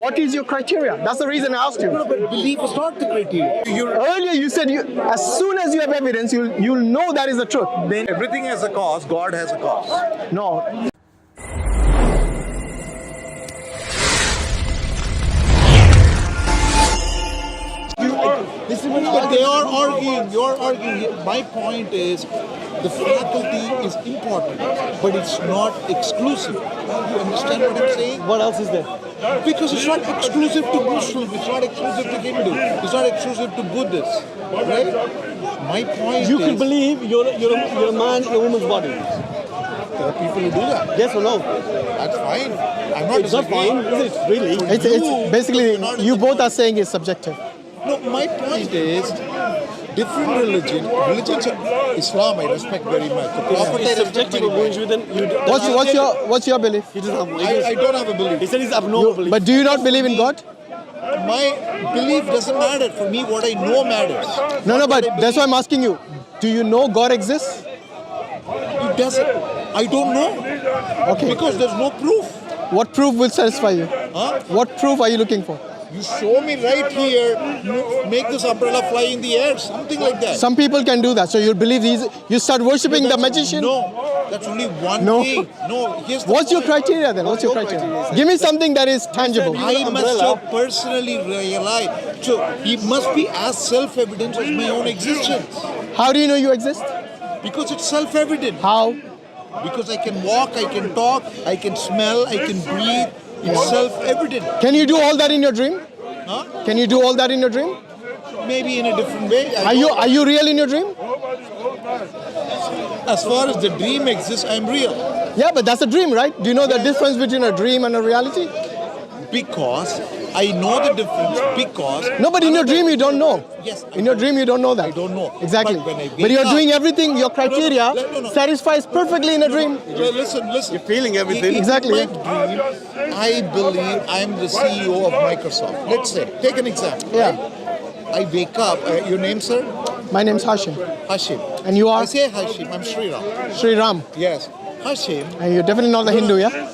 What is your criteria? That's the reason I asked you. No, but belief is not the criteria. Earlier you said as soon as you have evidence, you'll know that is the truth. Then Everything has a cause. God has a cause. no. But they are arguing. You're arguing. My point is, the faculty is important, but it's not exclusive. You understand what I'm saying? What else is there? Because it's not exclusive to Muslim, it's not exclusive to Hindu, it's not exclusive to Buddhists, right? My point You is, can believe you're a man in a woman's body. there are people who do that. Yes or no? That's fine. I'm not It's not fine, disagreeing. is it? Really? It's basically you both are saying it's subjective. No, my point is, different religions, Islam I respect very much. The Prophet I respect very much. What's your belief? I don't have a belief. He said he's abnormal. But do you not believe in God? My belief doesn't matter. For me, what I know matters. No, but that's why I'm asking you. Do you know God exists? It doesn't. I don't know. Okay. Because there's no proof. What proof will satisfy you? Huh? What proof are you looking for? You show me right here, make this umbrella fly in the air, something like that. Some people can do that. So you believe you start worshipping the magician? No, that's only one No. thing. No, here's the What's your point. criteria then? What's your criteria? Give me something that is tangible. I must have personally realized. So it must be as self-evident as my own existence. How do you know you exist? Because it's self-evident. How? Because I can walk, I can talk, I can smell, I can breathe. It's self-evident. Can you do all that in your dream? Huh? Can you do all that in your dream? Maybe in a different way. Are you real in your dream? As far as the dream exists, I'm real. Yeah, but that's a dream, right? Do you know the difference between a dream and a reality? Because I know the difference. Because No, but in your dream you don't know. Yes, I In your dream you don't know that. I don't know. Exactly. But when I wake But you're up- doing everything, your criteria No. satisfies perfectly in a dream. Listen. You're feeling everything. Exactly. In my dream, I believe I'm the CEO of Microsoft. Let's say, take an example. Yeah. Right? I wake up. Your name, sir? My name's Hashim. Hashim. And you are? I say Hashim. I'm Sriram. Sri Ram. Yes. Hashim. And you're definitely not a Hindu, yeah?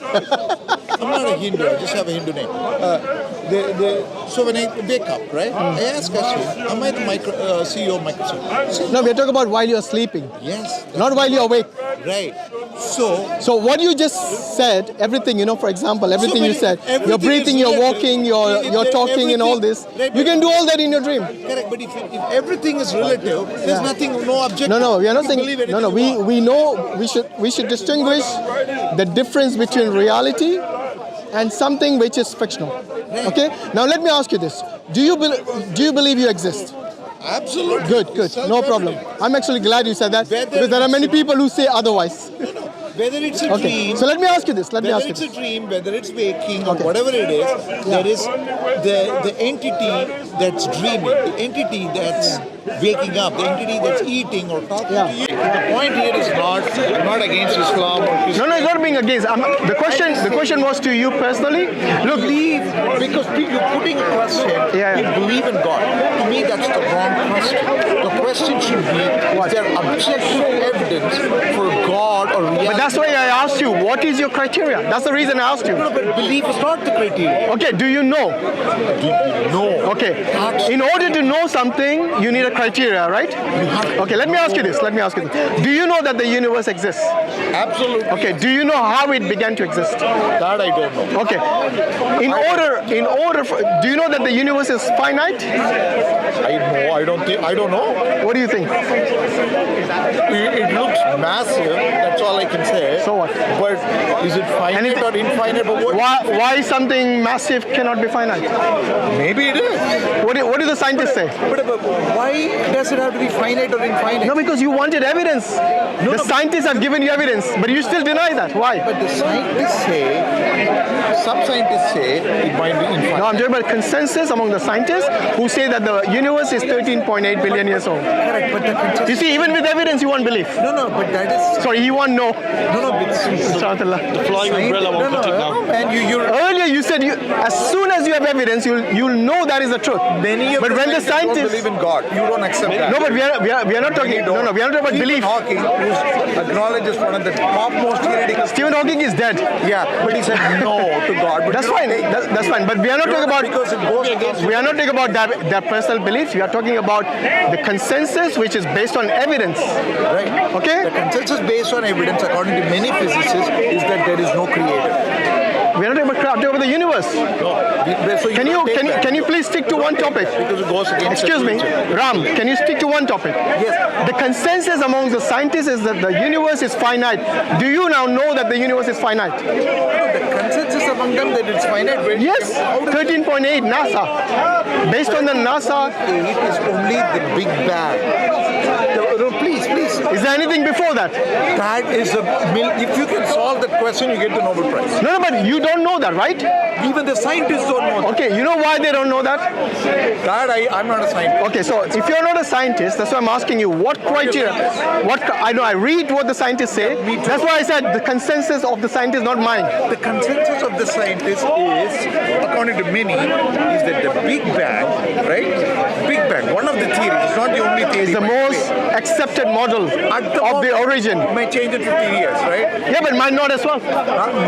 I'm not a Hindu. I just have a Hindu name. So when I wake up, right? I ask Hashim, am I the CEO of Microsoft? He said, No, we're talking about while you're sleeping, yes. not while you're awake. Right. So what you just said, everything, for example, everything you said, everything you're breathing, is you're relative. walking, you're talking and all this, Right, you can do all that in your dream. correct, but if everything is relative, there's nothing, no objective. No, we are not You saying, believe anything no, you want. we know we should distinguish the difference between reality and something which is fictional. Okay? Now let me ask you this. Do you believe you exist? Absolutely. Good. No problem. I'm actually glad you said that because there are many people who say otherwise. Whether it's a Okay. dream, So let me ask you this. whether it's a dream, whether it's waking or Okay. whatever it is, there is the entity that's dreaming, the entity that's waking up, the entity that's eating or talking Yeah. to you. The point here is not against Islam or Christianity. No, it's not being against. The question was to you personally. Look, Believe, because you're putting a question, Yeah. you believe in God. To me, that's the wrong question. The question should be, is there objective evidence for God or reality? but that's why I asked you, what is your criteria? That's the reason I asked you. No, but belief is not the criteria. Okay, do you know? No. Okay. In order to know something, you need a criteria, right? Okay, let me ask you this. Do you know that the universe exists? Absolutely. Okay, do you know how it began to exist? That I don't know. Okay. Do you know that the universe is finite? I don't know. What do you think? It looks massive, that's all I can say. So what? But is it finite Anything- or infinite or what? Why something massive cannot be finite? Maybe it is. What do the scientists say? But why does it have to be finite or infinite? No, because you wanted evidence. The scientists have given you evidence, but you still deny that. Why? But the scientists say, some scientists say it might be infinite. No, I'm talking about consensus among the scientists who say that the universe is 13.8 billion years old. Correct, but the consensus... You see, even with evidence, you won't believe. No, but that is... Sorry, you won't know. No, but The flying umbrella won't protect now. No, man, you're Earlier you said as soon as you have evidence, you'll know that is the truth. many of But the when the scientists don't scientists, believe in God. You don't accept that. no, but we are not talking. No, we are not talking about Stephen belief. Hawking, who's acknowledged as one of the topmost theoretical. Stephen Hawking is dead. Yeah, but he said no to God. But That's you don't fine. take that. That's fine. But we are not talking about. because it goes against. We are not talking about their personal beliefs. We are talking about the consensus, which is based on evidence. Right. Okay? The consensus based on evidence, according to many physicists, is that there is no creator. We are not talking about crap. We're talking about the universe. So Can you please stick to one topic? Because it goes against. Excuse me, Ram. Can you stick to one topic? Yes. The consensus amongst the scientists is that the universe is finite. Do you now know that the universe is finite? The consensus among them that it's finite. Yes. 13.8 NASA. Based on the NASA, It is only the Big Bang. Please. is there anything before that? That is if you can solve that question, you get the Nobel Prize. No, but you don't know that, right? Even the scientists don't know that. Okay, you know why they don't know that? I'm not a scientist. Okay, so if you're not a scientist, that's why I'm asking you, what criteria, I read what the scientists say. Me too. That's why I said the consensus of the scientists, not mine. The consensus of the scientists is, according to many, is that the Big Bang, right? Big Bang, one of the theories, it's not the only theory. It's the most accepted model of the origin. Might change in 50 years, right? Yeah, but mine not as well.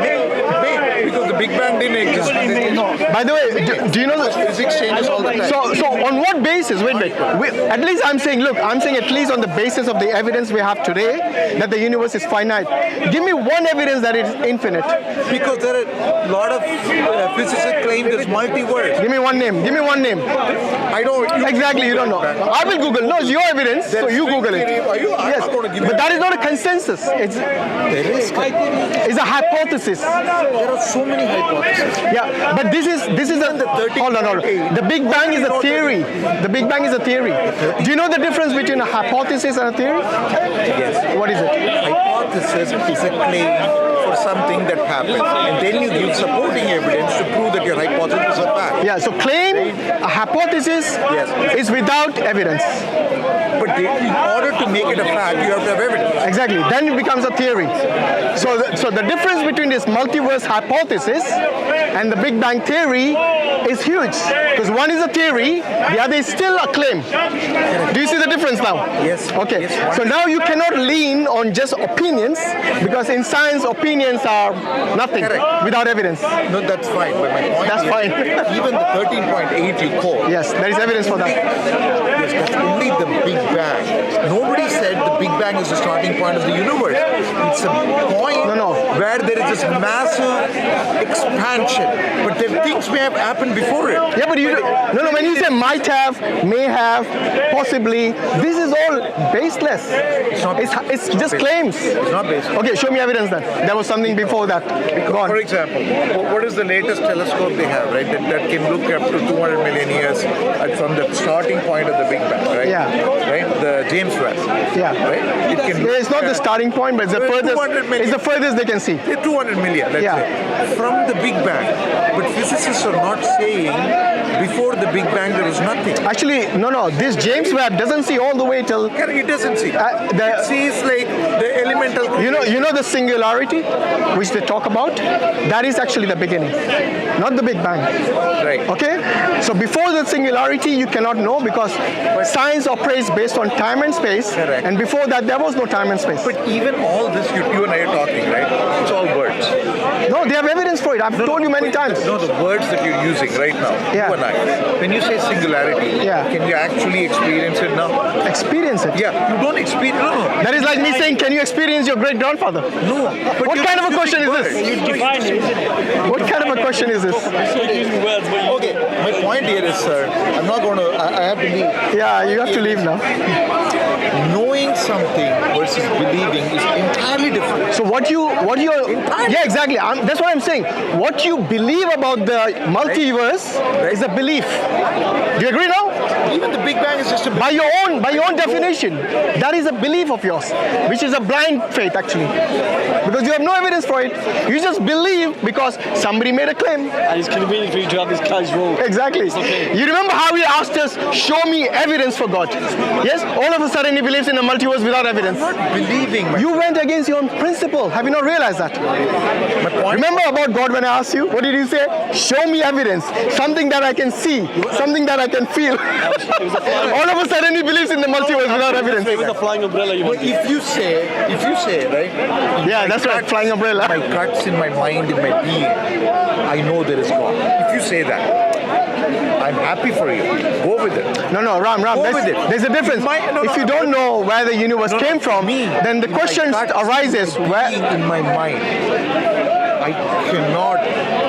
May, because the Big Bang didn't exist. By the way, do you know that? Physics changes all the time. So on what basis? Wait. At least I'm saying at least on the basis of the evidence we have today that the universe is finite. Give me one evidence that it is infinite. Because there are a lot of physicists claim there's multiverse. Give me one name. I don't. Exactly, you don't know. I will Google. No, it's your evidence, so you Google it. I'm not going to give But that is not a consensus. It's a hypothesis. There are so many hypotheses. Yeah, but this is a hold on. The Big Bang is a theory. The Big Bang is a theory. Do you know the difference between a hypothesis and a theory? Yes. What is it? Hypothesis is a claim for something that happened, and then you give supporting evidence to prove that your hypothesis is a fact. Yeah, so claim a hypothesis is without evidence. But in order to make it a fact, you have to have evidence. Exactly. Then it becomes a theory. So the difference between this multiverse hypothesis and the Big Bang theory is huge. Because one is a theory, the other is still a claim. Do you see the difference now? Yes. Okay. Yes, So now you cannot lean on just opinions, because in science opinions are nothing without evidence. No, that's fine. But my point That's is, fine. even the 13.8 you quote. Yes, there is evidence for that. Yes, that's only the Big Bang. Nobody said the Big Bang is the starting point of the universe. It's a point where there is this massive expansion. But then things may have happened before it. Yeah, but when you say might have, may have, possibly, this is all baseless. It's just claims. It's not baseless. Okay, show me evidence then. There was something before that. Go on. For example, what is the latest telescope they have, right? That can look up to 200 million years from the starting point of the Big Bang, right? Yeah. Right? The James Webb. Yeah. Right? It can It's not the starting point, but it's the furthest they can see. 200 million, let's say. From the Big Bang. But physicists are not saying before the Big Bang there was nothing. Actually, no. This James Webb doesn't see all the way till. It doesn't see. It sees like the elemental. You know the singularity, which they talk about. That is actually the beginning, not the Big Bang. Right. Okay. So before the singularity, you cannot know, because science operates based on time and space. Correct. And before that, there was no time and space. But even all this you and I are talking, right? It's all words. No, they have evidence for it. I've told you many times. No, the words that you're using right now, Yeah. you and I. When you say singularity, can you actually experience it now? Experience it. Yeah, you don't experience. No. That is like me saying, can you experience your great grandfather? No. But What kind of a question is this? You define it. What kind of a question is this? Using words, but you Okay, my point here is, sir, I'm not going to. I have to leave. Yeah, you have to leave now. Knowing something versus believing is entirely different. So what you're yeah, exactly. That's what I'm saying. What you believe about the multiverse is a belief. Do you agree now? Even the Big Bang is just a By your own definition, that is a belief of yours, which is a blind faith actually, because you have no evidence for it. You just believe because somebody made a claim. and it's convenient for you to have this casual. Exactly. Okay. You remember how he asked us, show me evidence for God? Yes? All of a sudden he believes in a multiverse multiverse without evidence. I'm not believing. You went against your own principle. Have you not realized that? My point. Remember about God when I asked you? What did you say? Show me evidence. Something that I can see. Something that I can feel. All of a sudden he believes in the multiverse without evidence. It was a flying umbrella you But wanted. if you say, right? Yeah, that's right. Flying umbrella. My guts, in my mind, in my being, I know there is God. If you say that, I'm happy for you. Go with it. No, Ram. Go with it. There's a difference. If you don't know where the universe came from, then the question arises, where... In my mind, I cannot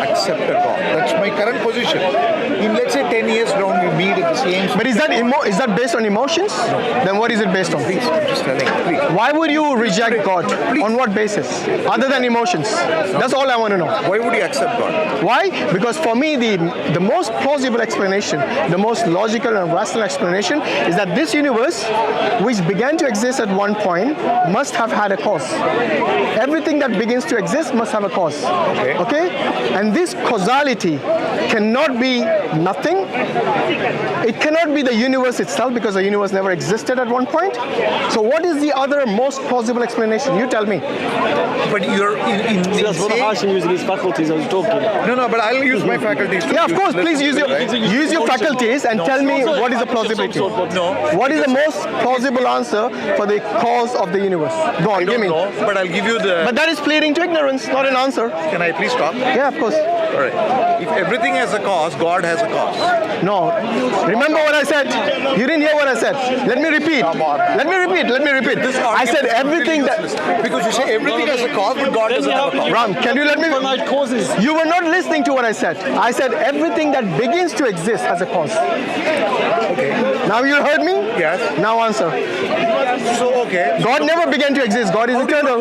accept a God. That's my current position. In, let's say, 10 years down, we meet at the same... But is that based on emotions? No. Then what is it based on? Please, I'm just telling you, please. Why would you reject God? Please. On what basis? Other than emotions? That's all I want to know. Why would you accept God? Why? Because for me, the most plausible explanation, the most logical and rational explanation is that this universe, which began to exist at one point, must have had a cause. Everything that begins to exist must have a cause. Okay? And this causality cannot be nothing. It cannot be the universe itself because the universe never existed at one point. So what is the other most plausible explanation? You tell me. But you're in That's what saying- Hashim using his faculties I was talking. No, but I'll use my faculties. Yeah, of course. Please use your faculties and tell me what is the plausibility. No. What is the most plausible answer for the cause of the universe? Go on, I give don't me. know, but I'll give you the... But that is pleading to ignorance, not an answer. Can I please talk? Yeah, of course. All right. If everything has a cause, God has a cause. No. Remember what I said? You didn't hear what I said. Let me repeat. Come on. Let me repeat. This I said argument is everything completely that... useless. Because you say everything has a cause, but God doesn't have a cause. Ram, can you let me... Finite causes. You were not listening to what I said. I said everything that begins to exist has a cause. Okay. Now you heard me? Yes. Now answer. So, okay. God never began to exist. God is eternal.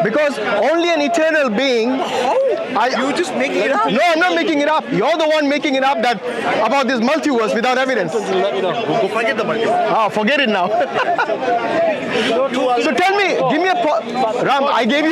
Because only an eternal being... You just making it up. No, I'm not making it up. You're the one making it up about this multiverse without evidence. Let me know. Go forget the multiverse. Forget it now. So tell me, give me a Ram. I gave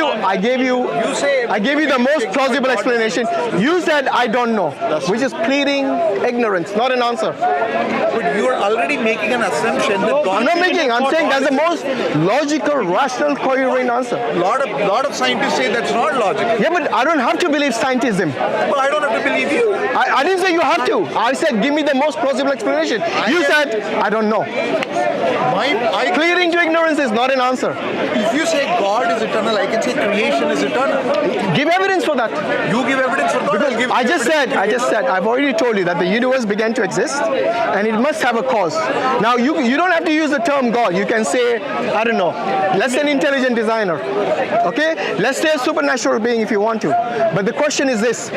you the most plausible explanation. You said I don't know, which is pleading ignorance, not an answer. But you are already making an assumption that God... I'm not making. I'm saying that's the most logical, rational, coherent answer. Lot of scientists say that's not logical. Yeah, but I don't have to believe scientism. Well, I don't have to believe you. I didn't say you have to. I said give me the most plausible explanation. You said I don't know. Pleading to ignorance is not an answer. If you say God is eternal, I can say creation is eternal. Give evidence for that. You give evidence for God. I'll give I just said, I've already told you that the universe began to exist and it must have a cause. Now, you don't have to use the term God. You can say, I don't know, let's say an intelligent designer. Okay? Let's say a supernatural being if you want to. But the question is this.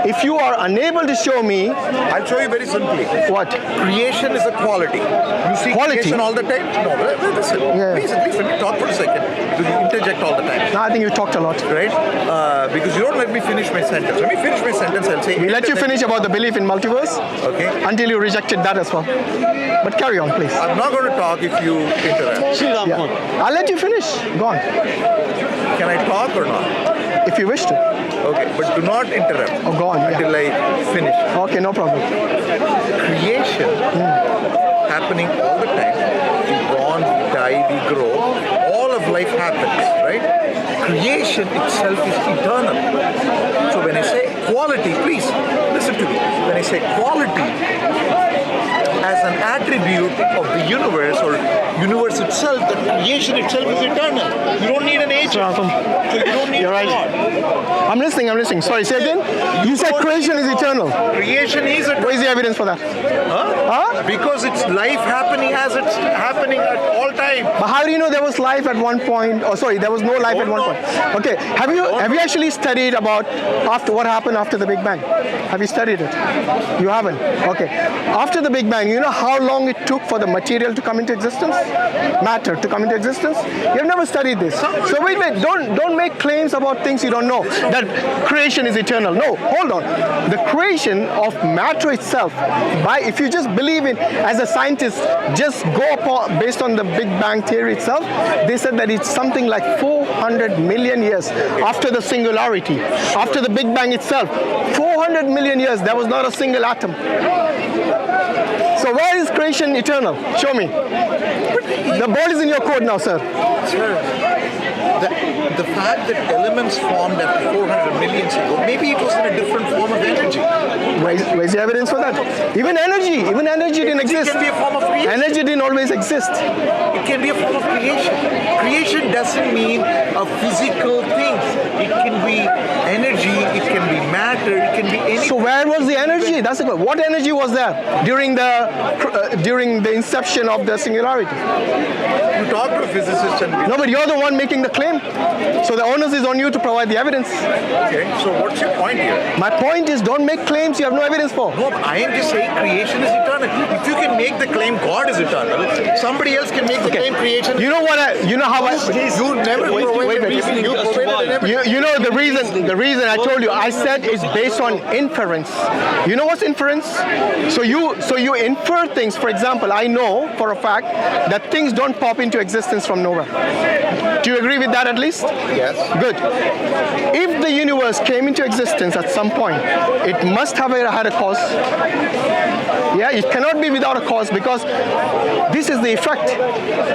If you are unable to show me... I'll show you very simply. What? Creation is a quality. You see Quality? creation all the time? No, listen. Yeah. Please, at least let me talk for a second. Because you interject all the time. No, I think you talked a lot. Right? Because you don't let me finish my sentence. Let me finish my sentence. I'll say... We let you finish about the belief in multiverse. Okay. Until you rejected that as well. But carry on, please. I'm not going to talk if you interrupt. Yeah. I'll let you finish. Go on. Can I talk or not? If you wish to. Okay, but do not interrupt. Oh, go on. Yeah. Until I finish. Okay, no problem. Creation happening all the time. We born, we die, we grow. All of life happens, right? Creation itself is eternal. So when I say quality, please listen to me. When I say quality as an attribute of the universe or universe itself, the creation itself is eternal. You don't need an agent. So you don't need You're right. God. I'm listening. Sorry, say again. You said creation is eternal. Creation is eternal. Where is the evidence for that? Huh? Because it's life happening as it's happening at all time. But how do you know there was life at one point? Oh, sorry, there was no life at one point. Okay, have you actually studied about what happened after the Big Bang? Have you studied it? You haven't. Okay. After the Big Bang, you know how long it took for the material to come into existence? Matter to come into existence? You've never studied this. So wait, don't make claims about things you don't know. That creation is eternal. No, hold on. The creation of matter itself, if you just believe in, as a scientist, just go upon based on the Big Bang theory itself, they said that it's something like 400 million years after the singularity, after the Big Bang itself. 400 million years, there was not a single atom. So why is creation eternal? Show me. But The ball is in your court now, sir. The fact that elements formed after 400 million years ago, maybe it was in a different form of energy. Where's the evidence for that? Even energy didn't exist. It can be a form of creation. Energy didn't always exist. It can be a form of creation. Creation doesn't mean a physical thing. It can be energy, it can be matter, it can be anything. So where was the energy? That's the question. What energy was there during the inception of the singularity? You talk to a physicist and... No, but you're the one making the claim. So the onus is on you to provide the evidence. Okay, so what's your point here? My point is, don't make claims you have no evidence for. No, I am just saying creation is eternal. If you can make the claim God is eternal, somebody else can make the claim creation. You know how I... You never provided reason. You provided evidence. You know the reason I told you, I said it's based on inference. You know what's inference? So you infer things. For example, I know for a fact that things don't pop into existence from nowhere. Do you agree with that at least? Yes. Good. If the universe came into existence at some point, it must have had a cause. Yeah, it cannot be without a cause because this is the effect.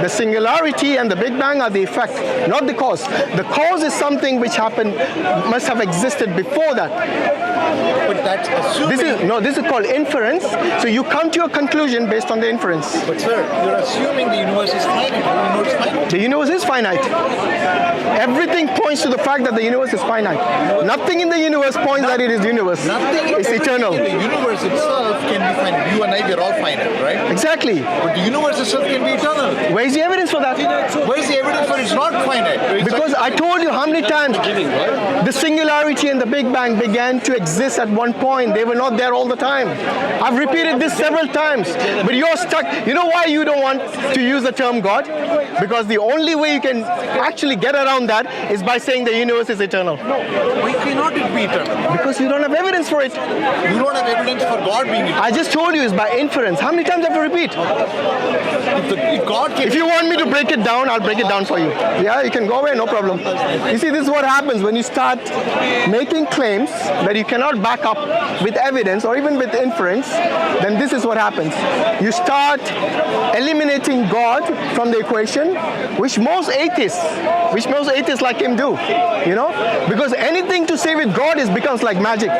The singularity and the Big Bang are the effect, not the cause. The cause is something which happened, must have existed before that. But that's assuming... This is called inference. So you come to a conclusion based on the inference. But sir, you're assuming the universe is finite. The universe is finite. Everything points to the fact that the universe is finite. Nothing in the universe points that it is universe. It's eternal. The universe itself can be finite. You and I, we're all finite, right? Exactly. But the universe itself can be eternal. Where's the evidence for that? Where's the evidence for it's not finite? Because I told you how many times the singularity and the Big Bang began to exist at one point. They were not there all the time. I've repeated this several times. But you're stuck. You know why you don't want to use the term God? Because the only way you can actually get around that is by saying the universe is eternal. Why cannot it be eternal? Because you don't have evidence for it. You don't have evidence for God being eternal. I just told you it's by inference. How many times have to repeat? If you want me to break it down, I'll break it down for you. Yeah, you can go away, no problem. You see, this is what happens when you start making claims that you cannot back up with evidence or even with inference, then this is what happens. You start eliminating God from the equation, which most atheists like him do, you know? Because anything to say with God becomes like magic.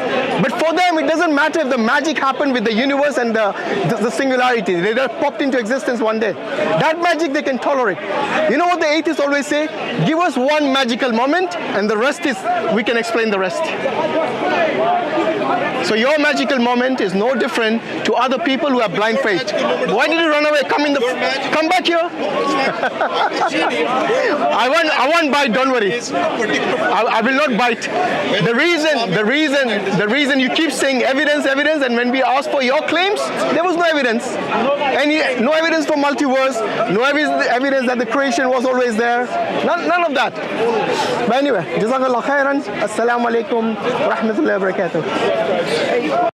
But for them, it doesn't matter if the magic happened with the universe and the singularity. They just popped into existence one day. That magic they can tolerate. You know what the atheists always say? Give us one magical moment and the rest is, we can explain the rest. So your magical moment is no different to other people who have blind faith. Why did you run away? Come back here. I won't bite, don't worry. I will not bite. The reason you keep saying evidence, and when we ask for your claims, there was no evidence. No evidence for multiverse, no evidence that the creation was always there. None of that. But anyway, Jazakallah khairan. Assalamu alaikum wa rahmatullahi wa barakatuh.